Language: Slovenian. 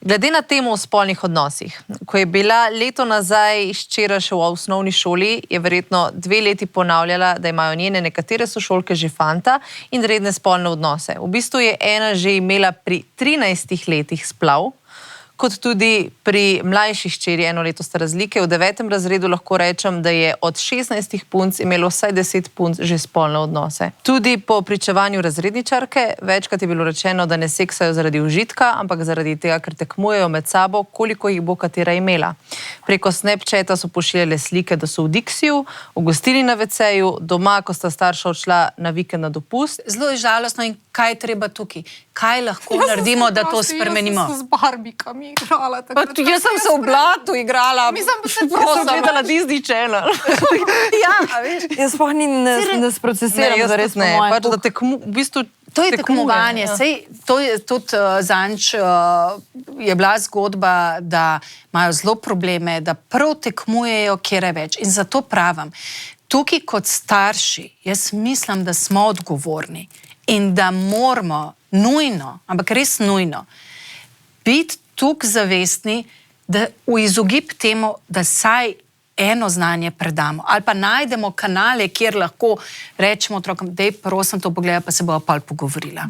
Glede na temo o spolnih odnosih, ko je bila leto nazaj hčera še v osnovni šoli, je verjetno 2 leti ponavljala, da imajo njene nekatere sošolke že fanta in redne spolne odnose. V bistvu je ena že imela pri 13 letih splav, kot tudi pri mlajši hčeri, 1 leto sta razlike. V 9. razredu lahko rečem, da je od 16 punc imelo vsaj 10 punc že spolne odnose. Tudi po pričevanju razredničarke večkrat je bilo rečeno, da ne seksajo zaradi užitka, ampak zaradi tega, ker tekmujejo med sabo, koliko jih bo katera imela. Preko Snapchata so pošiljale slike, da so v Dixiju, v gostilni na WC-ju, doma, ko sta starša odšla na vikend na dopust. Zelo je žalostno in kaj je treba tukaj? Kaj lahko naredimo, da to spremenimo? Jaz sem se z barbikami igrala. Jaz sem se v blatu igrala. Mislim, da se Prosim, gledala Disney Channel. Ja, a veš. Jaz sploh ne sprocesiram, jaz da res ne. po mojem Pač, da v bistvu To je tekmovanje. Sej, to je tudi zanč je bila zgodba, da imajo zelo probleme, da prav tekmujejo, kjer je več. In zato pravim, tukaj kot starši, jaz mislim, da smo odgovorni in da moramo nujno, ampak res nujno, biti tukaj zavestni, da v izogib temu, da saj eno znanje predamo. Ali pa najdemo kanale, kjer lahko rečemo otrokom, dej prosim to pogledaj, pa se bova pol pogovorila.